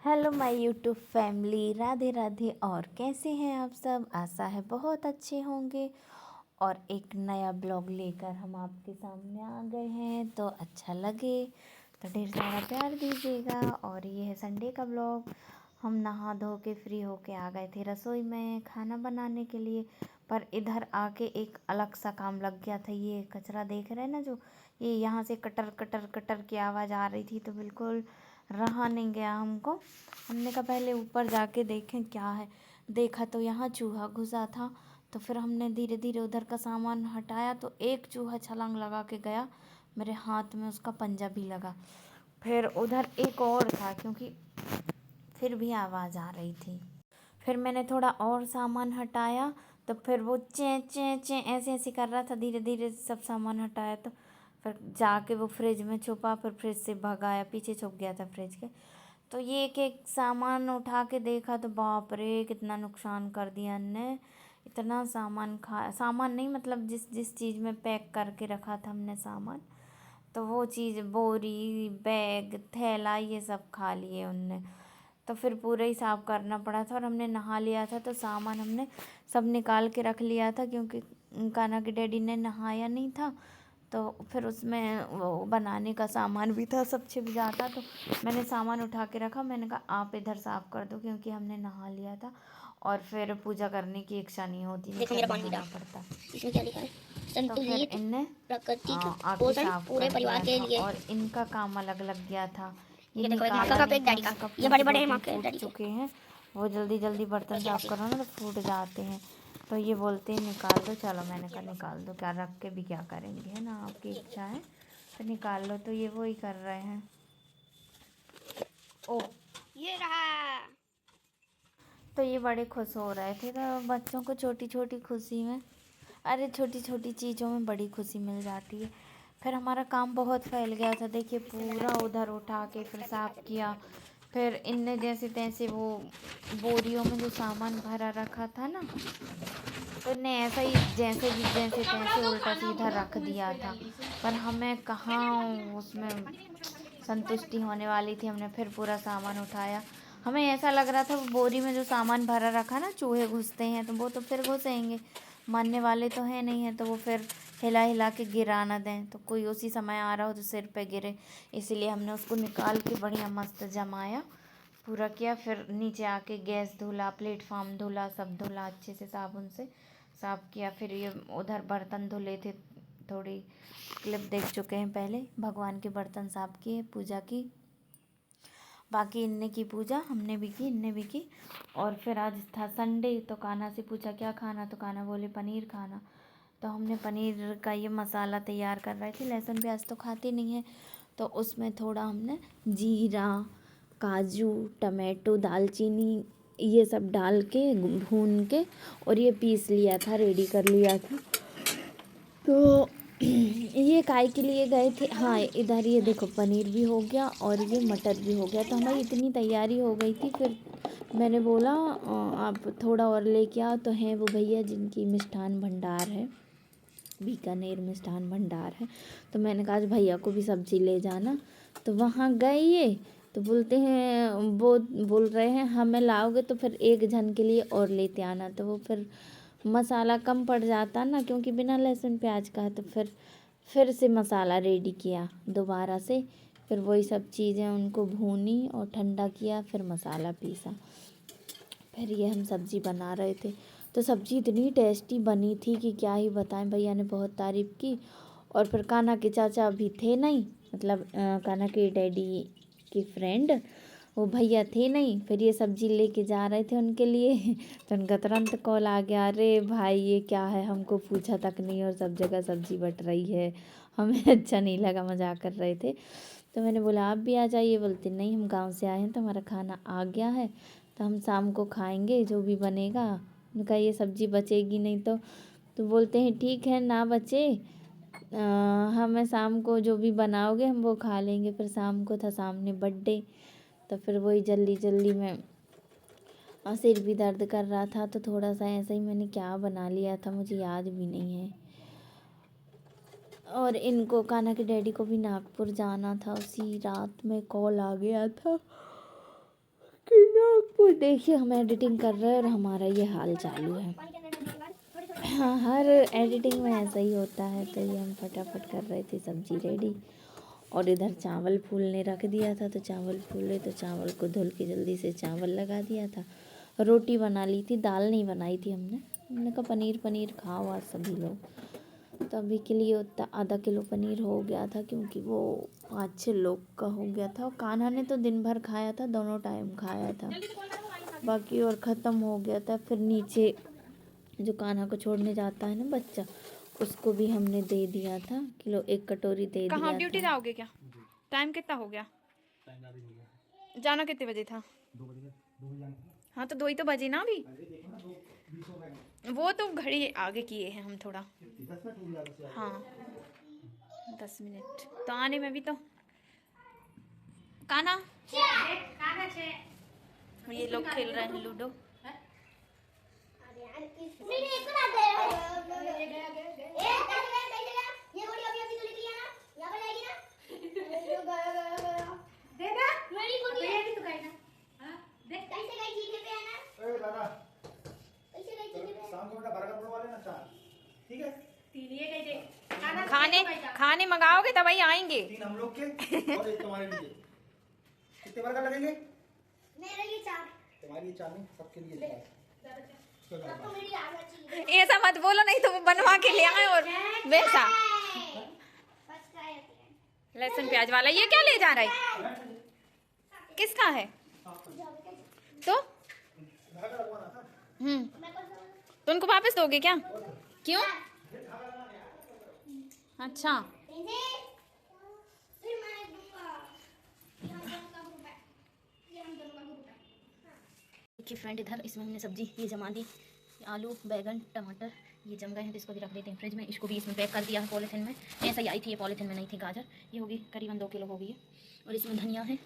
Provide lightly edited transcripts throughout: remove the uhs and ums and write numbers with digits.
Hello my YouTube family, Radhe Radhe. और कैसे हैं आप सब? आशा है बहुत अच्छे होंगे। और एक नया ब्लॉग लेकर हम आपके सामने आ गए हैं, तो अच्छा लगे तो ढेर सारा प्यार दीजिएगा। और ये है संडे का ब्लॉग। हम नहा धो के फ्री होके आ गए थे रसोई में खाना बनाने के लिए, पर इधर आके एक अलग सा काम लग गया था। ये कचरा देख रहे हैं ना, जो ये यहाँ से कटर कटर कटर की आवाज़ आ रही थी, तो बिल्कुल रहा नहीं गया हमको। हमने कहा पहले ऊपर जाके देखें क्या है। देखा तो यहाँ चूहा घुसा था। तो फिर हमने धीरे धीरे उधर का सामान हटाया, तो एक चूहा छलांग लगा के गया, मेरे हाथ में उसका पंजा भी लगा। फिर उधर एक और था, क्योंकि फिर भी आवाज़ आ रही थी। फिर मैंने थोड़ा और सामान हटाया, तो फिर वो चें चें चें ऐसे ऐसे कर रहा था। धीरे धीरे सब सामान हटाया, तो फिर जाके वो फ्रिज में छुपा, फिर फ्रिज से भगाया, पीछे छुप गया था फ्रिज के। तो ये एक एक सामान उठा के देखा, तो बाप रे कितना नुकसान कर दिया ने। इतना सामान नहीं, मतलब जिस जिस चीज़ में पैक करके रखा था हमने सामान, तो वो चीज़, बोरी, बैग, थैला, ये सब खा लिए उनने। तो फिर पूरा ही साफ करना पड़ा था। और हमने नहा लिया था, तो सामान हमने सब निकाल के रख लिया था, क्योंकि कान्हा के डैडी ने नहाया नहीं था। तो फिर उसमें वो बनाने का सामान भी था, सब छिप जाता। तो मैंने सामान उठा के रखा, मैंने कहा आप इधर साफ कर दो, क्योंकि हमने नहा लिया था और फिर पूजा करने की इच्छा नहीं होती, नहीं देखो फिर मेरा नहाना पानी पड़ता। इसमें क्या लिखा है? तो फिर संतुलित इनने प्राकृतिक आके पोषण साफ पूरे कर परिवार दिया के था, लिए। और इनका काम अलग लग गया था। ये ये देखो, एक माँ निकाला का कप, नहीं एक था डैडी का। हमने, कप ये में बड़े से बड़े दो हैं तीन माँ के फूट डैडी के। चुके हैं। वो जल्दी जल्दी बर्तन बस साफ ऐसे। करो ना, तो फूट जाते हैं। तो ये बोलते हैं निकाल दो। चलो मैंने कहा निकाल दो, क्या रख के भी क्या करेंगे, है ना, आपकी इच्छा है तो निकाल लो। तो ये वो ही कर रहे हैं। ओ, ये रहा। तो ये बड़े खुश हो रहे थे। तो बच्चों को छोटी छोटी खुशी में, अरे छोटी छोटी चीज़ों में बड़ी खुशी मिल जाती है। फिर हमारा काम बहुत फैल गया था, देखिए पूरा उधर उठा के फिर साफ किया। फिर इनने जैसे तैसे वो बोरियों में जो सामान भरा रखा था ना, तो इनने ऐसा ही जैसे तैसे उल्टा सीधा रख दिया था। पर हमें कहाँ उसमें संतुष्टि होने वाली थी। हमने फिर पूरा सामान उठाया। हमें ऐसा लग रहा था वो बोरी में जो सामान भरा रखा ना, चूहे घुसते हैं तो वो तो फिर घुसेंगे, मानने वाले तो है नहीं है, तो वो फिर हिला हिला के गिरा ना दें, तो कोई उसी समय आ रहा हो तो सिर पे गिरे। इसलिए हमने उसको निकाल के बढ़िया मस्त जमाया, पूरा किया। फिर नीचे आके गैस धुला, प्लेटफॉर्म धुला, सब धुला, अच्छे से साबुन से साफ़ किया। फिर ये उधर बर्तन धुले थे, थोड़ी क्लिप देख चुके हैं पहले। भगवान के बर्तन साफ़ किए, पूजा की। बाकी इनने की पूजा, हमने भी की, इनने भी की। और फिर आज था संडे, तो कान्हा से पूछा क्या खाना, तो कान्हा बोले पनीर खाना। तो हमने पनीर का ये मसाला तैयार कर रहे थे। लहसुन प्याज तो खाते नहीं है, तो उसमें थोड़ा हमने जीरा, काजू, टमाटो, दालचीनी, ये सब डाल के भून के और ये पीस लिया था, रेडी कर लिया था। तो ये काय के लिए गए थे। हाँ, इधर ये देखो पनीर भी हो गया और ये मटर भी हो गया। तो हमारी इतनी तैयारी हो गई थी। फिर मैंने बोला आप थोड़ा और लेके आओ। तो हैं वो भैया जिनकी मिष्ठान भंडार है, बीकानेर मिष्ठान भंडार है। तो मैंने कहा आज भैया को भी सब्ज़ी ले जाना। तो वहाँ गए ये, तो बोलते हैं, वो बोल रहे हैं हमें लाओगे तो फिर एक जन के लिए और लेते आना। तो वो फिर मसाला कम पड़ जाता ना, क्योंकि बिना लहसुन प्याज का है। तो फिर से मसाला रेडी किया दोबारा से। फिर वही सब चीज़ें उनको भूनी और ठंडा किया, फिर मसाला पीसा। फिर ये हम सब्ज़ी बना रहे थे। तो सब्ज़ी इतनी टेस्टी बनी थी कि क्या ही बताएं, भैया ने बहुत तारीफ़ की। और फिर कान्हा के चाचा भी थे नहीं, मतलब कान्हा के डैडी के फ्रेंड, वो भैया थे नहीं। फिर ये सब्ज़ी लेके जा रहे थे उनके लिए तो उनका तुरंत कॉल आ गया, अरे भाई ये क्या है, हमको पूछा तक नहीं और सब जगह सब्ज़ी बट रही है। हमें अच्छा नहीं लगा, मजाक कर रहे थे। तो मैंने बोला आप भी आ जाइए। बोलते नहीं, हम गांव से आए हैं तो हमारा खाना आ गया है, तो हम शाम को खाएंगे जो भी बनेगा। उनका ये सब्ज़ी बचेगी नहीं तो बोलते हैं ठीक है ना बचे, हमें शाम को जो भी बनाओगे हम वो खा लेंगे। फिर शाम को था सामने बर्थडे, तो फिर वही जल्दी जल्दी में, सिर भी दर्द कर रहा था, तो थोड़ा सा ऐसा ही मैंने क्या बना लिया था, मुझे याद भी नहीं है। और इनको, कान्हा के डैडी को भी नागपुर जाना था, उसी रात में कॉल आ गया था कि नागपुर देखिए हम एडिटिंग कर रहे हैं और हमारा ये हाल चालू है। हाँ, हर एडिटिंग में ऐसा ही होता है। तो ये हम फटाफट कर रहे थे सब्जी रेडी और इधर चावल फूलने रख दिया था। तो चावल फूले तो चावल को धुल के जल्दी से चावल लगा दिया था। रोटी बना ली थी, दाल नहीं बनाई थी हमने कहा पनीर पनीर खाओ आज सभी लोग। तो अभी के लिए उतना आधा किलो पनीर हो गया था क्योंकि वो 5-6 लोग का हो गया था। और कान्हा ने तो दिन भर खाया था, दोनों टाइम खाया था, बाकी और ख़त्म हो गया था। फिर नीचे जो कान्हा को छोड़ने जाता है ना बच्चा, उसको भी हमने दे दिया था किलो 1 कटोरी दे दिया। कहाँ ड्यूटी जाओगे क्या? टाइम कितना हो गया? जाना कितने बजे था? 2 बजे। हाँ तो 2 ही तो बजे ना अभी। वो तो घड़ी आगे किए हैं हम थोड़ा। हाँ 10 मिनट तो आने में भी तो। कान्हा ये लोग खेल रहे हैं लूडो। खाने मंगाओगे तब ही आएंगे। 3 हम लोग के और 1 तुम्हारे लिए। कितने बर्गर लगेंगे? मेरे लिए 4। तुम्हारे लिए 4 नहीं, सबके लिए 4। सबको मेरी आदत चाहिए। ऐसा मत बोलो नहीं तो वो बनवा के ले आए और वैसा लहसुन प्याज वाला। ये क्या ले जा रहा है? किसका है? तो तो उनको वापस दोगे क्या? क्यों? अच्छा देखिए फ्रेंड, इधर इसमें हमने सब्जी ये जमा दी, आलू बैगन टमाटर ये जम गए हैं। तो इसको भी रख देते हैं फ्रिज में। इसको भी इसमें पैक कर दिया है पॉलीथिन में। ऐसा ही आई थी ये, पॉलीथिन में नहीं थी। गाजर ये होगी करीबन 2 किलो हो गई है। और इसमें धनिया है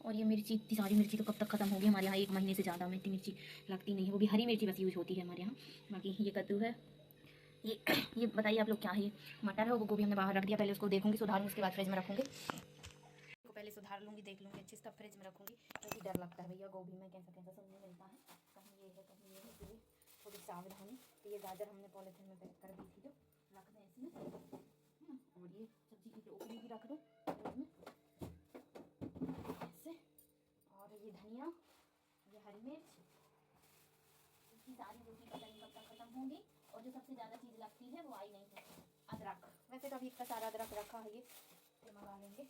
और ये मिर्ची, इतनी सारी मिर्ची तो कब तक खत्म होगी? हमारे यहाँ 1 महीने से ज़्यादा में इतनी मिर्ची लगती नहीं है। वो भी हरी मिर्ची बस यूज़ होती है हमारे यहाँ। बाकी ये कद्दू है। ये बताइए आप लोग क्या है? ये मटर है। वो गोभी हमने बाहर रख दिया। पहले उसको देखूँगी, सुधारूँगी, उसके बाद फ्रिज में रखूँगी। पहले सुधार लूँगी, देख लूँगी अच्छे से, तब फ्रिज में रखूँगी। क्योंकि डर लगता है भैया गोभी में कैसा कैसा सब नहीं मिलता है, कहीं ये है कहीं ये है, इसलिए थोड़ी सावधानी। तो ये गाजर हमने पॉलीथिन में पैक कर दी थी, जो रख दें इसमें। और ये सब्जी की टोकरी भी रख दूँ इसमें ऐसे। और ये धनिया, ये हरी मिर्च, इतनी सारी रोटी पता नहीं कब तक खत्म होंगी। और जो सबसे ज़्यादा चीज़ लगती है वो आई नहीं है, अदरक। वैसे तो अभी इतना सारा अदरक रखा है, ये मंगा लेंगे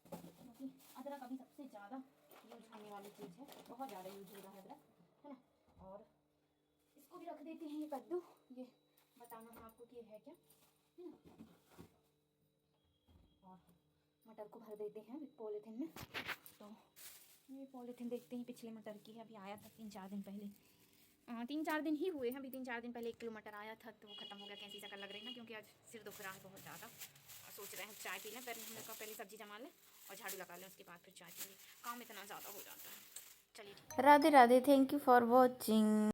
क्योंकि अदरक अभी सबसे ज़्यादा यूज होने वाली चीज़ है। बहुत ज़्यादा यूज हो रहा है अदरक, है ना। और इसको भी रख देते हैं। ये कद्दू, ये बताना है आपको कि ये है क्या, है ना। और मटर को भर देते हैं पॉलीथिन में। तो ये पॉलीथिन देखते हैं, पिछले मटर की है, अभी आया था 3-4 दिन पहले। 3-4 दिन ही हुए हैं अभी। 3-4 दिन पहले 1 किलो मटर आया था, तो वो खत्म हो गया। कैसी शक्ल लग रही है ना, क्योंकि आज सिर दुख रहा है बहुत ज़्यादा। सोच रहे हैं चाय पी लें, पर हमने कहा पहले सब्जी जमा लें और झाड़ू लगा लें, उसके बाद फिर चाय पीएंगे। काम इतना ज़्यादा हो जाता है। चलिए Radhe Radhe, thank you for watching.